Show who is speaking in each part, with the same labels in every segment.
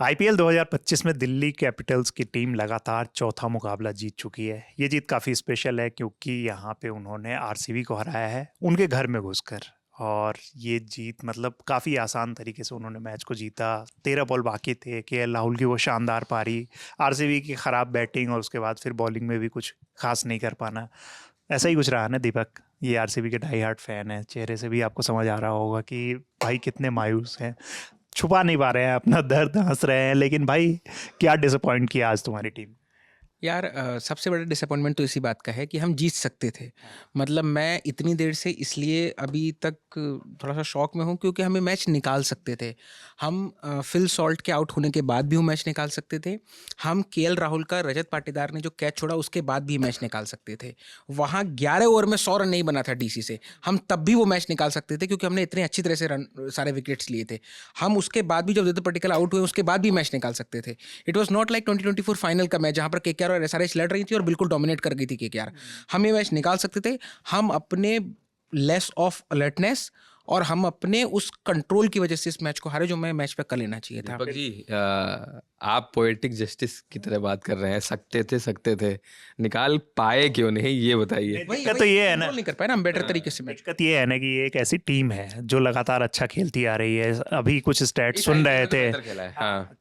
Speaker 1: IPL 2025 में Delhi Capitals की team लगातार चौथा मुकाबला जीत चुकी है। ये जीत काफ़ी स्पेशल है क्योंकि यहाँ पे उन्होंने आरसीबी को हराया है उनके घर में घुसकर। और ये जीत मतलब काफ़ी आसान तरीके से उन्होंने मैच को जीता। 13 बॉल बाकी थे, केएल राहुल की वो शानदार पारी, आरसीबी की ख़राब बैटिंग और उसके बाद फिर बॉलिंग में भी कुछ खास नहीं कर पाना। ऐसा ही कुछ रहा ना दीपक? ये आरसीबी के डाई हार्ट फैन है, चेहरे से भी आपको समझ आ रहा होगा कि भाई कितने मायूस हैं, छुपा नहीं पा रहे हैं अपना दर्द, हंस रहे हैं। लेकिन भाई क्या डिसअपॉइंट किया आज तुम्हारी टीम?
Speaker 2: यार सबसे बड़ा डिसअपॉइंटमेंट तो इसी बात का है कि हम जीत सकते थे। मतलब मैं इतनी देर से इसलिए अभी तक थोड़ा सा शॉक में हूँ क्योंकि हमें मैच निकाल सकते थे। हम फिल सॉल्ट के आउट होने के बाद भी वो मैच निकाल सकते थे। हम केएल राहुल का रजत पाटीदार ने जो कैच छोड़ा उसके बाद भी मैच निकाल सकते थे। वहाँ 11 ओवर में 100 रन नहीं बना था डीसी से, हम तब भी वो मैच निकाल सकते थे क्योंकि हमने इतने अच्छी तरह से रन सारे विकेट्स लिए थे। हम उसके बाद भी जब रजत पाटीदार आउट हुए उसके बाद भी मैच निकाल सकते थे। It was not like 2024 final का मैच जहाँ पर केकेआर और एसआरएच लड़ रही थी और बिल्कुल डोमिनेट कर गई थी केकेआर। हम ये मैच निकाल सकते थे। हम अपने लेस ऑफ अलर्टनेस और हम अपने उस कंट्रोल की वजह से इस मैच को हारे जो मैं मैच पे कर लेना चाहिए था।
Speaker 3: दीपक जी, आप पोएटिक जस्टिस की तरह बात कर रहे हैं। सकते थे, निकाल पाए क्यों नहीं, ये बताइए।
Speaker 1: दिक्कत तो ये है ना,
Speaker 2: नहीं कर पाए ना हम बेटर तरीके से मैच।
Speaker 1: दिक्कत ये है ना कि ये एक ऐसी टीम है जो लगातार अच्छा खेलती आ रही है। अभी कुछ स्टैट्स सुन रहे थे,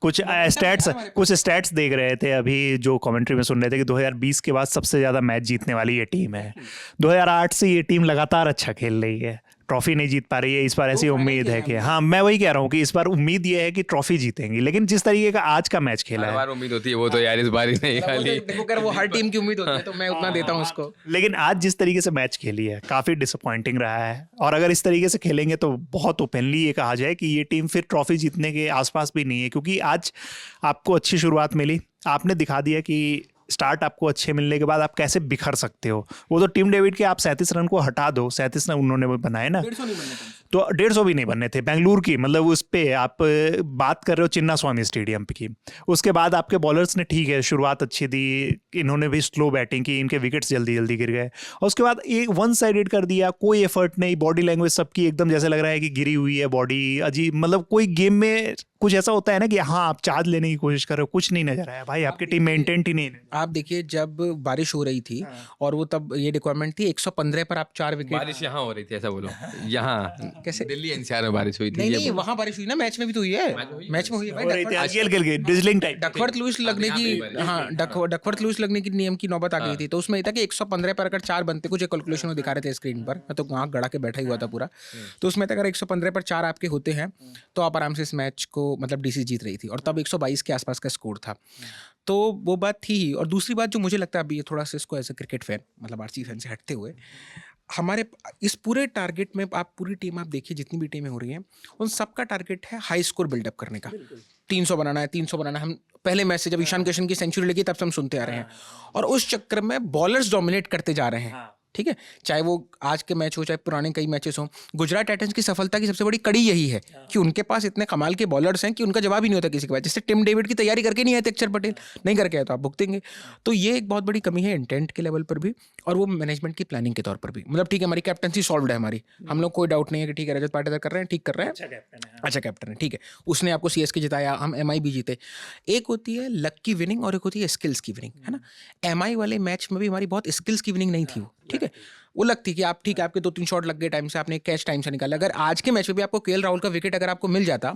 Speaker 1: कुछ स्टैट्स देख रहे थे अभी जो कमेंट्री में सुन रहे थे कि 2020 के बाद सबसे ज़्यादा मैच जीतने वाली ये टीम है। 2008 से ये टीम लगातार अच्छा खेल रही है, ट्रॉफी नहीं जीत पा रही है। इस बार ऐसी उम्मीद है कि हाँ, मैं वही कह रहा हूँ कि इस बार उम्मीद ये है कि ट्रॉफी जीतेंगी। लेकिन जिस तरीके का आज का मैच खेला है,
Speaker 3: उम्मीद होती है वो तो यार इस बार ही नहीं खाली।
Speaker 2: देखो कर वो हर टीम की उम्मीद होती है तो मैं उतना देता हूँ उसको।
Speaker 1: लेकिन आज जिस तरीके से मैच खेली है काफ़ी डिसअपॉइंटिंग रहा है। और अगर इस तरीके से खेलेंगे तो बहुत ओपनली ये कहा जाए कि ये टीम फिर ट्रॉफी जीतने के आसपास भी नहीं है। क्योंकि आज आपको अच्छी शुरुआत मिली, आपने दिखा दिया कि स्टार्ट आपको अच्छे मिलने के बाद आप कैसे बिखर सकते हो। वो तो टीम डेविड के आप 37 रन को हटा दो, 37 रन उन्होंने बनाए ना, तो 150 भी नहीं बनने थे बेंगलुरु की। मतलब उस पे आप बात कर रहे हो चिन्ना स्वामी स्टेडियम की। उसके बाद आपके बॉलर्स ने ठीक है शुरुआत अच्छी दी, इन्होंने भी स्लो बैटिंग की, इनके विकेट्स जल्दी जल्दी गिर गए। और उसके बाद एक वन साइडेड कर दिया, कोई एफर्ट नहीं। बॉडी लैंग्वेज सबकी एकदम जैसे लग रहा है कि गिरी हुई है बॉडी, अजीब। मतलब कोई गेम में कुछ ऐसा होता है ना कि हाँ आप चार्ज लेने की कोशिश कर रहे हो, कुछ नहीं नजर आया भाई। आपकी टीम में इंटेंट ही नहीं है।
Speaker 2: आप देखिए जब बारिश हो रही थी और वो तब ये रिक्वायरमेंट थी 115 पर आप 4 विकेट।
Speaker 3: बारिश यहाँ हो रही थी ऐसा बोलो? यहाँ
Speaker 2: कैसे?
Speaker 3: दिल्ली एनसीआर में बारिश हुई थी?
Speaker 2: नहीं वहाँ बारिश हुई ना, मैच में भी तो हुई है। मैच में हुई है भाई।
Speaker 1: ड्रिजलिंग टाइप
Speaker 2: डकवर्थ लुइस लगने की, हाँ डकवर्थ लुइस लगने की नियम की नौबत आ गई थी। तो उसमें ये था कि 115 पर अगर 4 बनते, कुछ कैलकुलेशन वो दिखा रहे थे स्क्रीन पर, मैं तो वहाँ गड़ा के बैठा ही हुआ था पूरा। तो उसमें अगर 115 पर 4 आपके होते हैं तो आप आराम से इस मैच को, मतलब डीसी जीत रही थी। और तब 122 के आसपास का स्कोर था। तो वो बात थी ही। और दूसरी बात जो मुझे लगता है अभी ये थोड़ा सा इसको एज ए क्रिकेट फैन, मतलब आरसीबी फैन से हटते हुए, हमारे इस पूरे टारगेट में आप पूरी टीम आप देखिए, जितनी भी टीमें हो रही हैं उन सबका टारगेट है हाई स्कोर बिल्डअप करने का। 300 बनाना है, 300 बनाना है। हम पहले मैच से जब ईशान किशन की सेंचुरी लगी तब से हम सुनते आ रहे हैं। और उस चक्कर में बॉलर्स डोमिनेट करते जा रहे हैं। ठीक है, चाहे वो आज के मैच हो चाहे पुराने कई मैचेस हो। गुजरात टाइटंस की सफलता की सबसे बड़ी कड़ी यही है कि उनके पास इतने कमाल के बॉलर्स हैं कि उनका जवाब ही नहीं होता किसी के पास। जैसे टिम डेविड की तैयारी करके नहीं आए थे अक्षर पटेल, नहीं करके आए तो आप भुगतेंगे। तो ये एक बहुत बड़ी कमी है इंटेंट के लेवल पर भी और वो मैनेजमेंट की प्लानिंग के तौर पर भी। मतलब ठीक है, हमारी कैप्टनसी सॉल्व है हमारी, हम लोग कोई डाउट नहीं है कि ठीक है रजत पाटीदार कर रहे हैं, ठीक कर रहे हैं, अच्छा कैप्टन है, ठीक है। उसने आपको सीएसके जिताया, हम एमआई भी जीते। एक होती है लक की विनिंग और एक होती है स्किल्स की विनिंग, है ना। एमआई वाले मैच में भी हमारी बहुत स्किल्स की विनिंग नहीं थी वो, ठीक है। वो लगती कि आप ठीक है, आपके 2-3 शॉट लग गए टाइम से, आपने कैच टाइम से निकाला। अगर आज के मैच में भी आपको केएल राहुल का विकेट अगर आपको मिल जाता,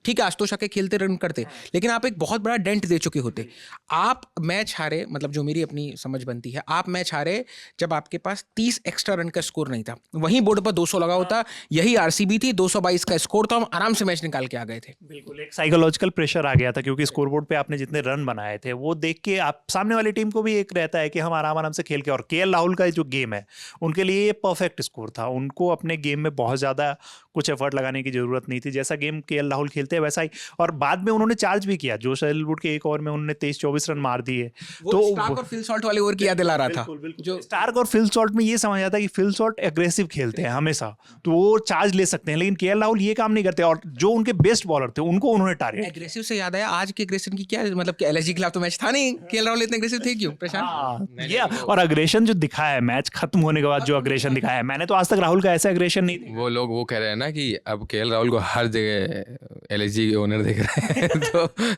Speaker 2: ठीक है आशुतोष आके खेलते रन करते, लेकिन आप एक बहुत बड़ा डेंट दे चुके होते। आप मैच हारे, मतलब जो मेरी अपनी समझ बनती है, आप मैच हारे जब आपके पास 30 एक्स्ट्रा रन का स्कोर नहीं था। वहीं बोर्ड पर 200 लगा होता, यही आरसीबी थी, 222 का स्कोर था, हम आराम से मैच निकाल के आ गए थे।
Speaker 1: बिल्कुल एक साइकोलॉजिकल प्रेशर आ गया था क्योंकि स्कोरबोर्ड पे आपने जितने रन बनाए थे वो देख के आप सामने वाली टीम को भी एक रहता है कि हम आराम आराम से खेल के। और केएल राहुल का जो गेम है उनके लिए ये परफेक्ट स्कोर था। उनको अपने गेम में बहुत ज़्यादा कुछ एफर्ट लगाने की जरूरत नहीं थी, जैसा गेम केएल राहुल खेलते हैं वैसा ही। और बाद में उन्होंने चार्ज भी किया, जोश हेजलवुड के एक ओवर में उन्होंने 23-24 रन मार दिए।
Speaker 2: तो स्टार्क और फिल सॉल्ट वाले ओवर की याद दिला रहा था।
Speaker 1: जो स्टार्क और फिल सॉल्ट में ये समझ आता है कि फिल सॉल्ट एग्रेसिव खेलते हैं हमेशा, तो वो चार्ज ले सकते हैं। लेकिन केएल राहुल ये काम नहीं करते और जो उनके बेस्ट बॉलर थे उनको उन्होंने टारगेट।
Speaker 2: एग्रेसिव से याद आया, आज के एग्रेशन की क्या मतलब कि एलएसजी के खिलाफ तो मैच था नहीं, केएल राहुल इतने एग्रेसिव थे क्यों प्रशांत?
Speaker 1: ये और अग्रेशन जो दिखाया है मैच खत्म होने के बाद, जो अग्रेशन दिखाया है, मैंने तो आज तक राहुल का ऐसा अग्रेशन नहीं।
Speaker 3: वो लोग वो कह रहे हैं ना कि अब केएल राहुल को हर जगह LSG के ओनर देख रहे हैं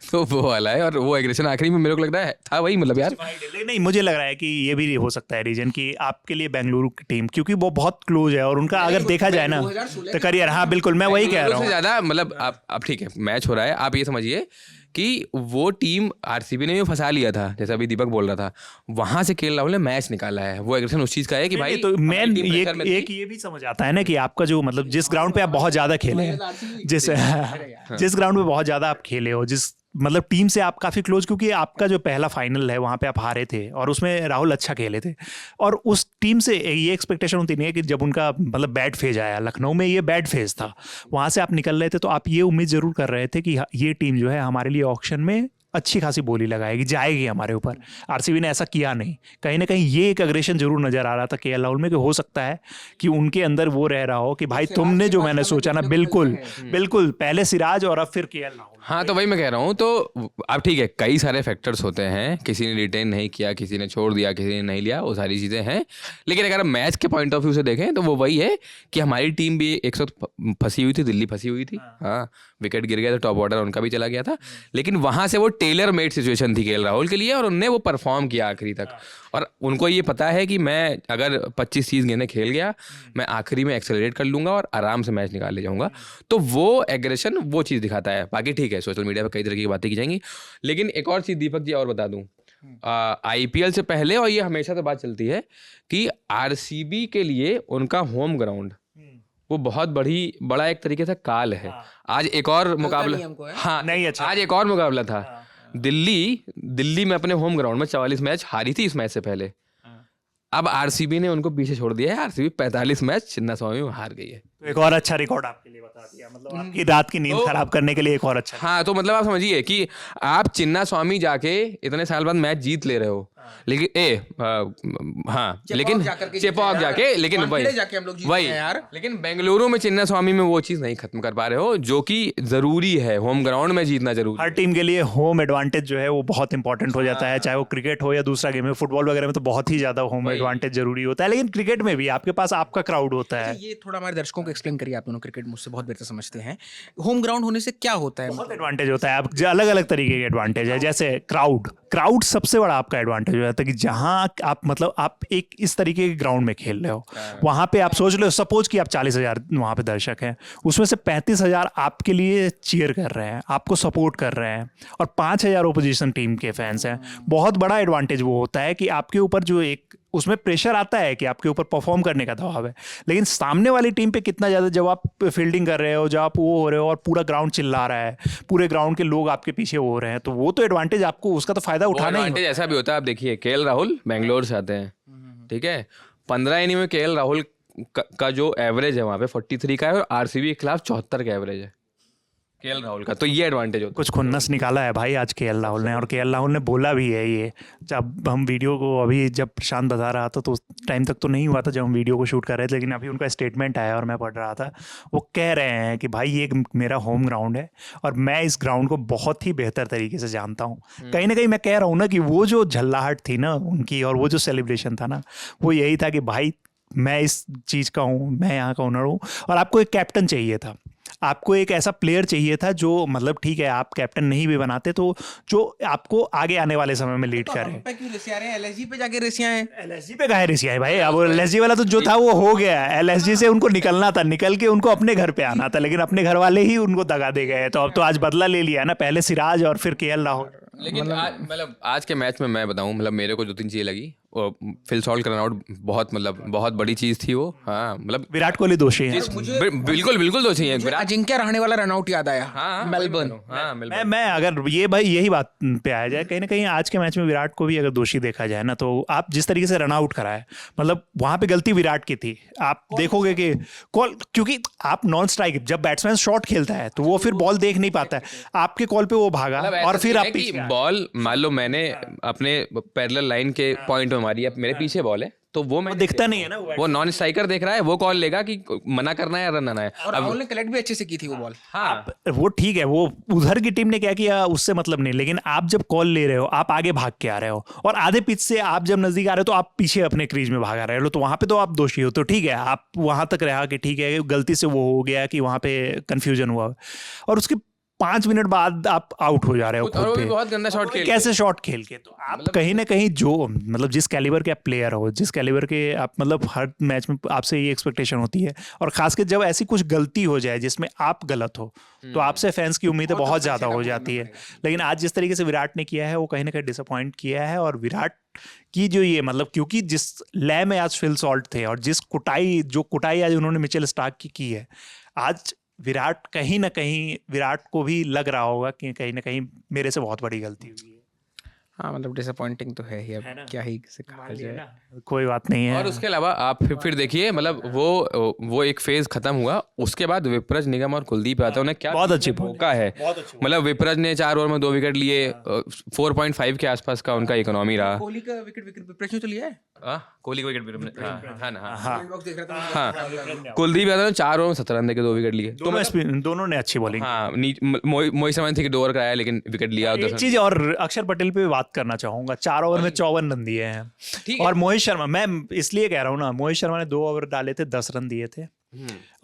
Speaker 3: तो वो वाला है। और वो एग्रेशन आखिरी में मेरे को लग रहा है था वही, मतलब यार
Speaker 1: लेकिन नहीं, मुझे लग रहा है कि ये भी हो सकता है रीजन कि आपके लिए बेंगलुरु की टीम, क्योंकि वो बहुत क्लोज है और उनका अगर देखा जाए ना तो करियर, हाँ बिल्कुल मैं वही कह रहा हूँ।
Speaker 3: ज़्यादा मतलब आप ठीक है, मैच हो रहा है, आप ये समझिए कि वो टीम आरसीबी ने भी फंसा लिया था, जैसा अभी दीपक बोल रहा था, वहां से केएल राहुल ने मैच निकाला है। वो एग्रेशन उस चीज का है कि भाई
Speaker 1: तो मैं एक ये भी समझ आता है ना कि आपका जो मतलब जिस ग्राउंड पे आप बहुत ज्यादा खेले हैं, जिस ग्राउंड पे बहुत ज्यादा आप खेले हो, जिस मतलब टीम से आप काफ़ी क्लोज, क्योंकि आपका जो पहला फाइनल है वहाँ पे आप हारे थे और उसमें राहुल अच्छा खेले थे, और उस टीम से ये एक्सपेक्टेशन होती नहीं है कि जब उनका मतलब बैड फेज आया, लखनऊ में ये बैड फेज था, वहाँ से आप निकल रहे थे तो आप ये उम्मीद ज़रूर कर रहे थे कि ये टीम जो है हमारे लिए ऑक्शन में अच्छी खासी बोली लगाएगी, जाएगी हमारे ऊपर। आरसीबी ने ऐसा किया नहीं, कहीं ना कहीं ये एक अग्रेशन जरूर नजर आ रहा था केएल राहुल में कि हो सकता है कि उनके अंदर वो रह रहा हो कि भाई तुमने जो मैंने सोचा ना, बिल्कुल बिल्कुल पहले सिराज और अब फिर केएल राहुल।
Speaker 3: हाँ तो वही मैं कह रहा हूँ। तो अब ठीक है, कई सारे फैक्टर्स होते हैं, किसी ने रिटेन नहीं किया, किसी ने छोड़ दिया, किसी ने नहीं लिया, वो सारी चीज़ें हैं। लेकिन अगर हम मैच के पॉइंट ऑफ व्यू से देखें तो वो वही है कि हमारी टीम भी एक साथ फंसी हुई थी, दिल्ली फंसी हुई थी। हाँ विकेट गिर गया था, टॉप ऑर्डर उनका भी चला गया था, लेकिन वहाँ से वो टेलर मेड सिचुएशन थी केएल राहुल के लिए और उनने वो परफॉर्म किया आखिरी तक। और उनको ये पता है कि मैं अगर 25-30 गेंदें खेल गया, मैं आखिरी में एक्सेलरेट कर लूँगा और आराम से मैच निकाल ले जाऊँगा। तो वो एग्रेशन वो चीज़ दिखाता है। बाकी ठीक है, सोशल मीडिया पर कई तरह की बातें की जाएंगी, लेकिन एक और चीज़ दीपक जी और बता दूँ, IPL से पहले, और ये हमेशा से बात चलती है कि आरसीबी के लिए उनका होम ग्राउंड वो बहुत बड़ा एक तरीके से काल है। आज एक और मुकाबला, हाँ नहीं अच्छा, आज एक और मुकाबला था, दिल्ली में अपने होम ग्राउंड में 44 मैच हारी थी इस मैच से पहले। अब आरसीबी ने उनको पीछे छोड़ दिया है, आरसीबी 45 मैच चिन्नास्वामी में हार गई है।
Speaker 1: तो एक और अच्छा रिकॉर्ड आपके लिए बता दिया, मतलब आपकी रात की नींद खराब करने के लिए एक और अच्छा।
Speaker 3: हाँ तो मतलब आप समझिए कि आप चिन्नास्वामी जाके इतने साल बाद मैच जीत ले रहे हो, लेकिन हाँ लेकिन चेपॉक जाके, लेकिन वही यार, लेकिन बेंगलुरु में चिन्नास्वामी में वो चीज़ नहीं खत्म कर पा रहे हो जो कि जरूरी है। होम ग्राउंड में जीतना जरूरी,
Speaker 1: हर टीम के लिए होम एडवांटेज जो है वो बहुत इंपॉर्टेंट हो जाता है, चाहे वो क्रिकेट हो या दूसरा गेम है। फुटबॉल वगैरह में तो बहुत ही ज्यादा होम एडवांटेज जरूरी होता है, लेकिन क्रिकेट में भी आपके पास आपका क्राउड होता है।
Speaker 2: ये थोड़ा हमारे दर्शकों को एक्सप्लेन करिए, आप दोनों क्रिकेट मुझसे बहुत बेहतर समझते हैं। होम ग्राउंड होने से क्या होता है?
Speaker 1: बहुत एडवांटेज होता है, आप अलग अलग तरीके के एडवांटेज है। जैसे क्राउड सबसे बड़ा आपका एडवांटेज हो जाता है कि जहां आप मतलब आप एक इस तरीके के ग्राउंड में खेल रहे हो, वहां पे आप सोच लो, सपोज कि आप 40,000 वहां पे दर्शक हैं, उसमें से 35,000 आपके लिए चीयर कर रहे हैं, आपको सपोर्ट कर रहे हैं, और 5,000 ओपोजिशन टीम के फैंस हैं। बहुत बड़ा एडवांटेज वो होता है कि आपके ऊपर जो एक उसमें प्रेशर आता है कि आपके ऊपर परफॉर्म करने का दबाव है, लेकिन सामने वाली टीम पे कितना ज़्यादा, जब आप फील्डिंग कर रहे हो, जब आप वो हो रहे हो और पूरा ग्राउंड चिल्ला रहा है, पूरे ग्राउंड के लोग आपके पीछे हो रहे हैं, तो वो तो एडवांटेज आपको उसका तो फायदा उठाना ही।
Speaker 3: ऐसा भी होता है, आप देखिए केएल राहुल बेंगलोर से आते हैं, ठीक है, 15 इनिंग में केएल राहुल का जो एवरेज है वहाँ पे 43 का है और आरसीबी के खिलाफ 74 का एवरेज है केएल राहुल का। तो ये एडवांटेज होता है।
Speaker 1: कुछ खुन्नस निकाला है भाई आज केएल राहुल ने, और केएल राहुल ने बोला भी है ये, जब हम वीडियो को अभी जब प्रशांत बता रहा था तो उस टाइम तक तो नहीं हुआ था जब हम वीडियो को शूट कर रहे थे, लेकिन अभी उनका स्टेटमेंट आया और मैं पढ़ रहा था। वो कह रहे हैं कि भाई ये मेरा होम ग्राउंड है और मैं इस ग्राउंड को बहुत ही बेहतर तरीके से जानता हूँ। कहीं ना कहीं मैं कह रहा हूँ ना कि वो जो झल्लाहट थी ना उनकी और वो जो सेलिब्रेशन था ना, वो यही था कि भाई मैं इस चीज़ का हूँ, मैं यहाँ का ओनर हूँ। और आपको एक कैप्टन चाहिए था, आपको एक ऐसा प्लेयर चाहिए था जो मतलब ठीक है आप कैप्टन नहीं भी बनाते तो जो आपको आगे आने वाले समय में लीड करे।
Speaker 2: LSG पे जाके रेसियां हैं,
Speaker 1: LSG पे काहे रेसियां है भाई? अब LSG वाला तो जो था वो हो गया, LSG से उनको निकलना था, निकल के उनको अपने घर पे आना था, लेकिन अपने घर वाले ही उनको दगा दे गए। तो अब तो आज बदला ले लिया ना, पहले सिराज और फिर केएल राहुल।
Speaker 3: लेकिन मतलब आज के मैच में मैं बताऊं, मतलब मेरे को 2-3 चीज़ें लगी। फिल सॉल्ट का रन आउट बहुत बड़ी चीज़ थी वो। हाँ मतलब
Speaker 1: विराट कोहली दोषी है,
Speaker 3: बिल्कुल दोषी है।
Speaker 2: अजिंक्य रहाणे वाला रन आउट याद आया।
Speaker 3: हाँ
Speaker 1: मेलबर्न। मैं अगर ये भाई यही बात पे आया जाए, कहीं ना कहीं आज के मैच में विराट को भी अगर दोषी देखा जाए ना, तो आप जिस तरीके से रन आउट कराए, मतलब वहां पे गलती विराट की थी। आप देखोगे कि कॉल, क्योंकि आप नॉन स्ट्राइक, जब बैट्समैन शॉट खेलता है तो वो फिर बॉल देख नहीं पाता है, आपके कॉल पे वो भागा और फिर आप
Speaker 3: बॉल, मान लो मैंने अपने पैरेलल लाइन के पॉइंट में मारी, अब मेरे पीछे बॉल है तो वो मैं
Speaker 1: दिखता नहीं है ना,
Speaker 3: वो नॉन स्ट्राइकर देख रहा है, वो कॉल लेगा कि मना करना है या रन आना है।
Speaker 2: और राहुल ने कलेक्ट भी अच्छे से की थी वो बॉल।
Speaker 3: हाँ
Speaker 1: वो ठीक है, वो उधर की टीम ने क्या किया उससे मतलब नहीं, लेकिन आप जब कॉल ले रहे हो, आप आगे भाग के आ रहे हो और आधे पिच से आप जब नजदीक आ रहे हो तो आप पीछे अपने क्रीज में भागा रहे हो, तो वहां पे तो आप दोषी हो। तो ठीक है, आप वहां तक रहा कि ठीक है गलती से वो हो गया कि वहां पे कंफ्यूजन हुआ, और उसके 5 मिनट बाद आप आउट हो जा रहे हो
Speaker 3: और वो
Speaker 1: खुद
Speaker 3: भी
Speaker 1: पे,
Speaker 3: बहुत गंदा शॉट खेल
Speaker 1: कैसे शॉट खेल के। तो आप कहीं ना कहीं जो मतलब जिस कैलिबर के आप प्लेयर हो, जिस कैलिबर के आप मतलब हर मैच में आपसे ये एक्सपेक्टेशन होती है, और खासकर जब ऐसी कुछ गलती हो जाए जिसमें आप गलत हो तो आपसे फैंस की उम्मीदें बहुत ज़्यादा हो जाती है। लेकिन आज जिस तरीके से विराट ने किया है वो कहीं ना कहीं डिसअपॉइंट किया है। और विराट की जो ये मतलब, क्योंकि जिस लय में आज फिल सॉल्ट थे और जिस कुटाई आज उन्होंने मिचेल स्टार्क की है, आज विराट कहीं ना कहीं विराट को भी लग रहा होगा कि कहीं ना कहीं मेरे से बहुत बड़ी गलती हुई है।
Speaker 2: हाँ मतलब डिसअपॉइंटिंग तो है ही, अब
Speaker 1: है ना?
Speaker 2: क्या ही से कहा जाए।
Speaker 1: कोई बात नहीं है।
Speaker 3: और उसके अलावा आप फिर देखिए, मतलब वो एक फेज खत्म हुआ, उसके बाद विपरज निगम और कुलदीप यादव ने क्या
Speaker 1: बहुत अच्छी
Speaker 3: मौका है। मतलब विपरज ने 4 ओवर में 2 विकेट लिए, 4.5 के आसपास का उनका इकोनॉमी रहा।
Speaker 2: कोहली का विकेट विपरीत ने तो लिया है।
Speaker 3: कोहली को विकेट, हाँ ना,
Speaker 1: हाँ
Speaker 2: बॉक्स देख रहा था
Speaker 3: हाँ। कुलदीप यादव ने 4 ओवर में 17 रन देके 2 विकेट लिए।
Speaker 1: दोनों ने अच्छी बॉलिंग।
Speaker 3: हाँ, मोहित शर्मा ने 2 ओवर कराया लेकिन विकेट लिया।
Speaker 1: एक चीज और अक्षर पटेल पे भी बात करना चाहूंगा, 4 ओवर में 54 रन दिए हैं। और मोहित शर्मा, मैं इसलिए कह रहा हूँ ना, मोहित शर्मा ने 2 ओवर डाले थे, 10 रन दिए थे।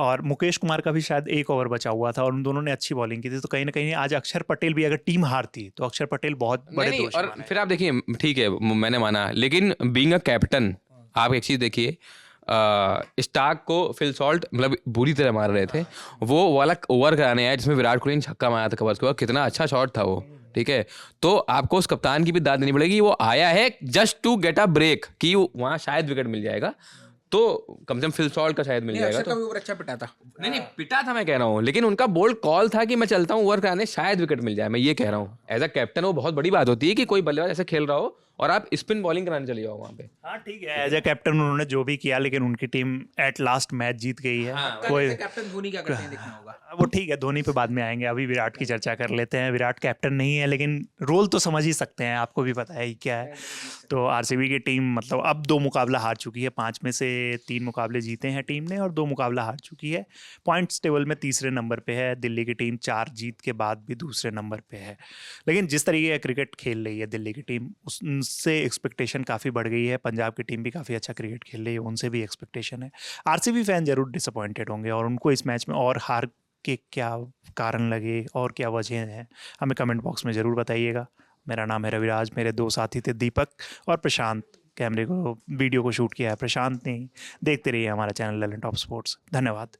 Speaker 1: और मुकेश कुमार का भी शायद 1 ओवर बचा हुआ था और उन दोनों ने अच्छी बॉलिंग की थी। तो कहीं ना कहीं आज अक्षर पटेल भी, अगर टीम हारती तो अक्षर पटेल बहुत बड़े दोष
Speaker 3: और फिर आप देखिए, ठीक है मैंने माना, लेकिन बीइंग अ कैप्टन आप एक चीज देखिए, स्टार्क को फिल सॉल्ट मतलब बुरी तरह मार रहे थे। वो वाला ओवर कराने आया जिसमें विराट कोहली ने छक्का मारा था कवर, कितना अच्छा शॉट था वो, ठीक है। तो आपको उस कप्तान की भी दाद देनी पड़ेगी, वो आया है just to get a break, कि वहाँ शायद विकेट मिल जाएगा, तो कम से कम फिल सॉल्ट का शायद मिल जाएगा।
Speaker 2: अक्षर का भी ओवर अच्छा पिटा था।
Speaker 3: नहीं पिटा था मैं कह रहा हूँ, लेकिन उनका बोल्ड कॉल था कि मैं चलता हूँ ओवर कराने, शायद विकेट मिल जाए। मैं ये कह रहा हूँ एज अ कैप्टन वो बहुत बड़ी बात होती है कि कोई बल्लेबाज ऐसे खेल रहा हो और आप स्पिन बॉलिंग कराने चले जाओ वहाँ पे।
Speaker 1: हाँ ठीक है, एज ए कैप्टन उन्होंने जो भी किया, लेकिन उनकी टीम एट लास्ट मैच जीत गई है। कोई
Speaker 2: कैप्टन धोनी क्या करते हैं देखना होगा।
Speaker 1: वो ठीक है, धोनी पे बाद में आएंगे, अभी विराट की चर्चा कर लेते हैं। विराट कैप्टन नहीं है लेकिन रोल तो समझ ही सकते हैं, आपको भी पता है क्या है। तो आरसीबी की टीम मतलब अब 2 मुकाबला हार चुकी है, 5 में से 3 मुकाबले जीते हैं टीम ने और 2 मुकाबला हार चुकी है। पॉइंट्स टेबल में तीसरे नंबर पे है। दिल्ली की टीम 4 जीत के बाद भी दूसरे नंबर पे है। लेकिन जिस तरीके का क्रिकेट खेल रही है दिल्ली की टीम, उससे एक्सपेक्टेशन काफ़ी बढ़ गई है। पंजाब की टीम भी काफ़ी अच्छा क्रिकेट खेल रही है, उनसे भी एक्सपेक्टेशन है। आरसीबी फैन जरूर डिसअपॉइंटेड होंगे और उनको इस मैच में और हार के क्या कारण लगे और क्या वजह हैं, हमें कमेंट बॉक्स में ज़रूर बताइएगा। मेरा नाम है रविराज, मेरे 2 साथी थे दीपक और प्रशांत। वीडियो को शूट किया है प्रशांत ने। देखते रहिए हमारा चैनल ललन टॉप स्पोर्ट्स। धन्यवाद।